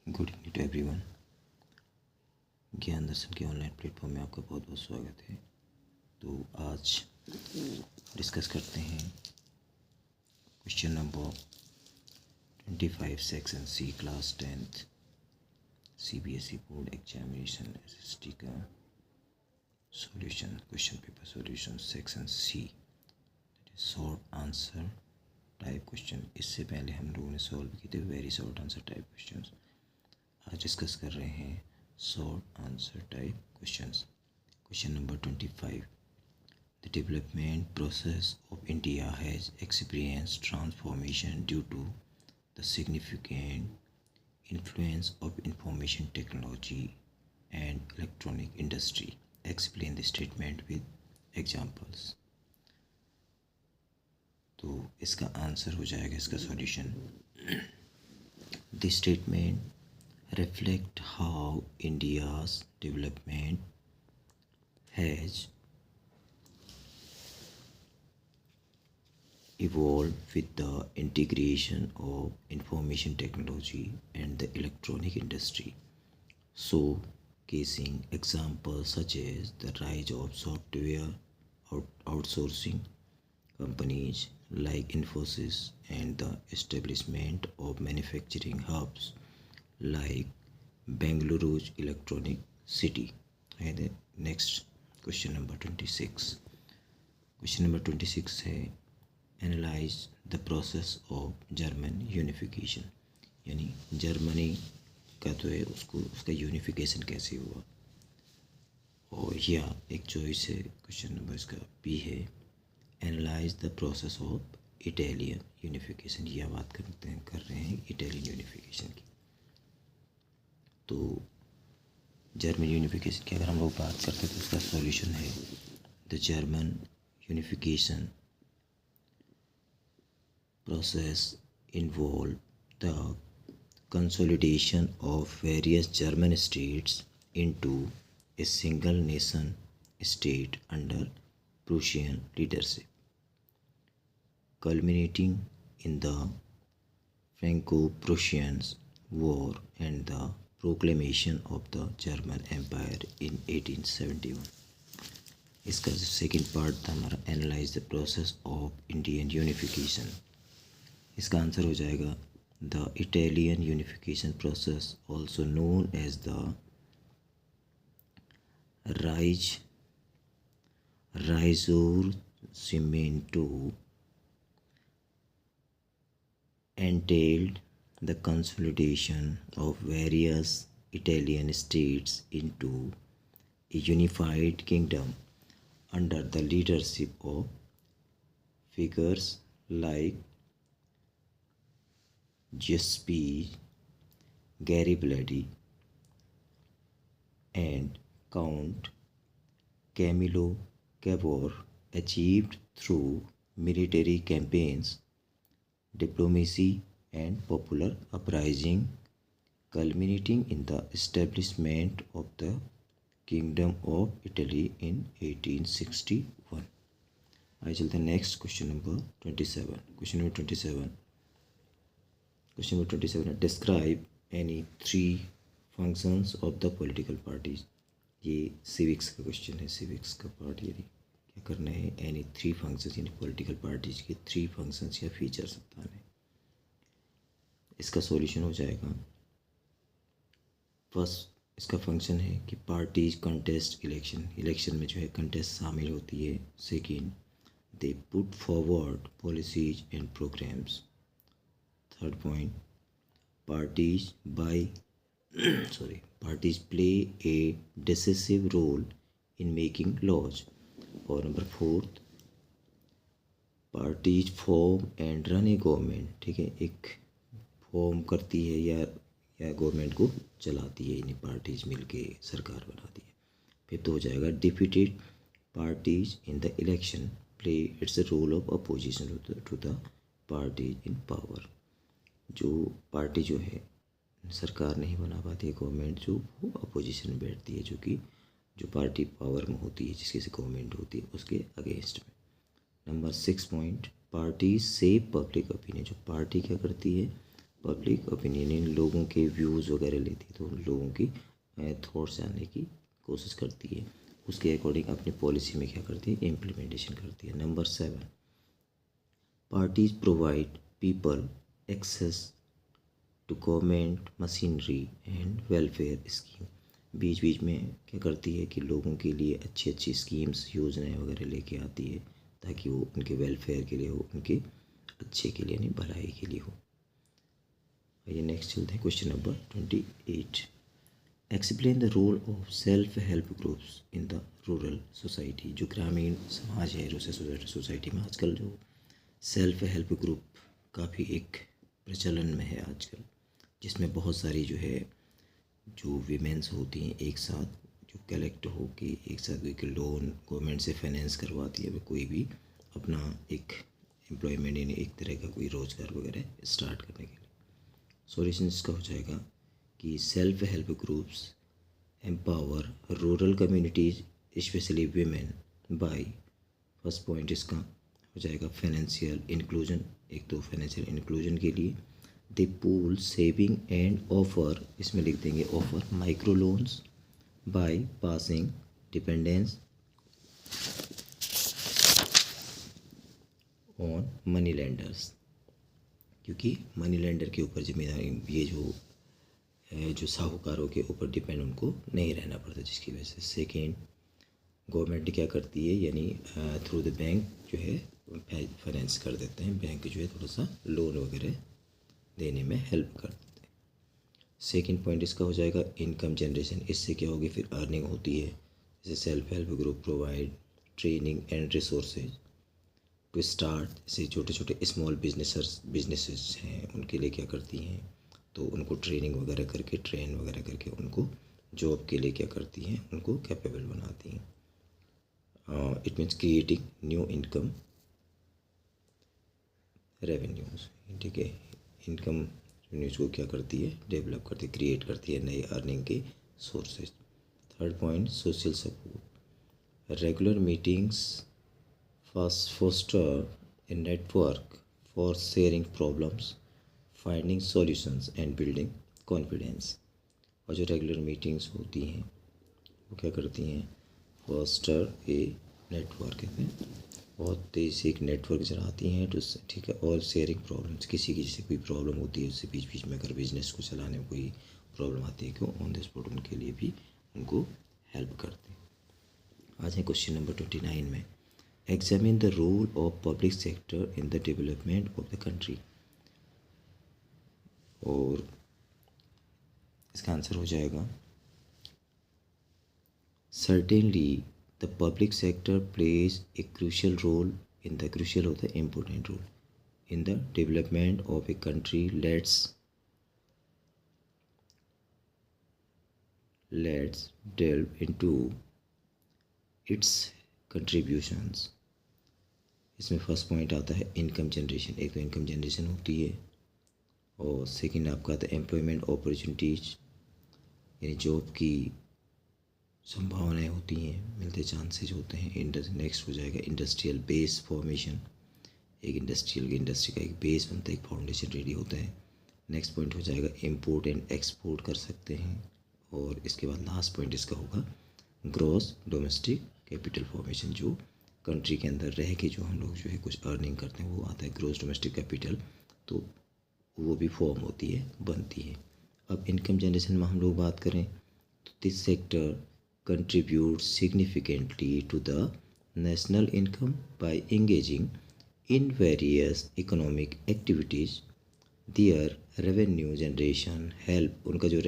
Good evening to everyone. ज्ञान दर्शन के online platform में आपका बहुत बहुत स्वागत है। तो आज डिस्कस करते हैं question number 25 section C class 10th CBSE board examination SST का solution, question paper solution section C, that is short answer type question. इससे पहले हम लोगों ने सॉल्व किए थे very short answer type question. आज डिस्कस कर रहे हैं short answer type questions. Question number 25, the development process of India has experience transformation due to the significant influence of information technology and electronic industry. Explain the statement with examples. तो इसका answer हो जाएगा, इसका solution, the statement reflect how India's development has evolved with the integration of information technology and the electronic industry, showcasing examples such as the rise of software outsourcing companies like Infosys and the establishment of manufacturing hubs like Bengaluru's electronic city. And then next question number 26. Question number 26 है analyze the process of German unification, यानी Germany का तो है उसका unification कैसे हुआ। और या एक चॉइस है क्वेश्चन नंबर इसका बी है analyse the process of Italian unification. यह बात कर रहे हैं इटालियन यूनिफिकेशन की। तो जर्मन यूनिफिकेशन की अगर हम लोग बात करते हैं तो उसका सॉल्यूशन है the German unification process involve the consolidation of various German states into a single nation state under Prussian leadership, culminating in the Franco-Prussian War and the proclamation of the German Empire in 1871। इसका जो second part था हमारा analyse the process of Indian unification, इसका answer हो जाएगा the Italian unification process also known as the Risorgimento entailed the consolidation of various Italian states into a unified kingdom under the leadership of figures like Giuseppe Garibaldi and Count Camillo Cavour, achieved through military campaigns, diplomacy and popular uprising, culminating in the establishment of the Kingdom of Italy in 1861। आइए चलते हैं next question number 27। Question number 27 है describe any 3 functions of the political parties. ये civics का question है, civics का part. यानी क्या करना है, एनी 3 फंक्शंस यानी पॉलिटिकल पार्टीज के 3 फंक्शंस या फीचर्स बताने हैं। इसका सॉल्यूशन हो जाएगा, फर्स्ट इसका फंक्शन है कि पार्टीज कंटेस्ट इलेक्शन में जो है कंटेस्ट शामिल होती है। Second, they put forward policies and programmes. Third point, parties play a decisive role in making laws. और number 4, parties form and run a government. ठीक है, एक फॉर्म करती है या गवर्नमेंट को चलाती है, यानी पार्टीज मिलके सरकार बनाती है। फिर तो हो जाएगा defeated parties in the election play its a role of opposition to the parties in power. जो पार्टी जो है सरकार नहीं बना पाती है, गवर्नमेंट जो वो अपोजिशन में बैठती है, जो पार्टी पावर में होती है, जिसकी से गवर्नमेंट होती है, उसके अगेंस्ट में। नंबर 6 पॉइंट, पार्टी से पब्लिक ओपिनियन। जो पार्टी क्या करती है, पब्लिक ओपिनियन, इन लोगों के व्यूज़ वगैरह लेती है, तो उन लोगों की थॉट्स जानने की कोशिश करती है, उसके अकॉर्डिंग अपनी पॉलिसी में क्या करती है, इम्प्लीमेंटेशन करती है। Number 7, parties provide people access to government machinery and welfare scheme. बीच बीच में क्या करती है कि लोगों के लिए अच्छी अच्छी स्कीम्स, योजनाएं वगैरह लेके आती है, ताकि वो उनके वेलफेयर के लिए हो, उनके अच्छे के लिए, नहीं भलाई के लिए हो। आइए नेक्स्ट चलते हैं, question number 28। Explain the role of self help groups in the rural society. जो ग्रामीण समाज है, रूरल सोसाइटी में आजकल जो सेल्फ हेल्प ग्रुप काफ़ी एक प्रचलन में है आजकल, जिसमें बहुत सारी जो है जो वीमेंस होती हैं एक साथ जो कलेक्ट हो के एक साथ एक लोन गवर्नमेंट से फाइनेंस करवाती है, कोई भी अपना एक एम्प्लॉयमेंट यानी एक तरह का कोई रोज़गार वगैरह स्टार्ट करने के लिए। सॉल्यूशन इसका हो जाएगा कि self help groups empower rural communities specially women by, first point इसका हो जाएगा फाइनेंशियल इंक्लूजन, एक तो फाइनेंशियल इंक्लूजन के लिए दे पूल सेविंग एंड ऑफर, इसमें लिख देंगे offer micro loans by passing dependence on money lenders, क्योंकि मनी लेंडर के ऊपर जिम्मेदारी ये जो साहूकारों के ऊपर डिपेंड उनको नहीं रहना पड़ता, जिसकी वजह से। सेकेंड, गवर्नमेंट क्या करती है, यानी थ्रू द बैंक जो है फाइनेंस कर देते हैं, बैंक जो है थोड़ा सा लोन वगैरह देने में हेल्प कर देते हैं। सेकेंड पॉइंट इसका हो जाएगा इनकम जनरेशन, इससे क्या होगी फिर अर्निंग होती है, जैसे self help group provide training and resources to start, जैसे छोटे छोटे स्मॉल बिजनेसेस हैं उनके लिए क्या करती हैं, तो उनको ट्रेनिंग वगैरह करके ट्रेन वगैरह करके उनको जॉब के लिए क्या करती हैं, उनको कैपेबल बनाती हैं। It means creating new income revenues, ठीक है, इनकम रेवेन्यूज को क्या करती है, डेवलप करती है, क्रिएट करती है नए अर्निंग के sources. Third point social support, regular meetings foster a network for sharing problems, finding solutions and building confidence। और जो रेगुलर मीटिंग्स होती हैं वो क्या करती हैं, फोस्टर ए नेटवर्क है, बहुत तेज़ी से एक नेटवर्क चलाती हैं, तो ठीक है, और शेयरिंग प्रॉब्लम्स, किसी की जैसे कोई प्रॉब्लम होती है उससे बीच बीच में अगर बिजनेस को चलाने में कोई प्रॉब्लम आती है कि ऑन द स्पॉट उनके लिए भी उनको हेल्प करते हैं। आज है क्वेश्चन नंबर 29 में, examine the role of public sector in the development of the country. और इसका आंसर हो जाएगा certainly the public sector plays a crucial role in the, crucial होता है important role, in the development of a country. Let's delve into its contributions। इसमें first point आता है income generation, एक तो इनकम जनरेशन होती है, और सेकंड आपका आता है एम्प्लॉयमेंट अपॉर्चुनिटीज, यानी जॉब की संभावनाएं होती हैं, मिलते चांसेज होते हैं। नेक्स्ट हो जाएगा इंडस्ट्रियल बेस फॉर्मेशन, एक इंडस्ट्री का एक बेस बनता है, एक फाउंडेशन रेडी होता है। नेक्स्ट पॉइंट हो जाएगा इम्पोर्ट एंड एक्सपोर्ट कर सकते हैं, और इसके बाद लास्ट पॉइंट इसका होगा ग्रॉस डोमेस्टिक कैपिटल फॉर्मेशन, जो कंट्री के अंदर रह के जो हम लोग जो है कुछ अर्निंग करते हैं वो आता है ग्रॉस डोमेस्टिक कैपिटल, तो वो भी फॉर्म होती है, बनती है। अब इनकम जनरेशन में हम लोग बात करें तो this sector contribute significantly to the national income by engaging in various economic activities. Their revenue generation help, उनका जो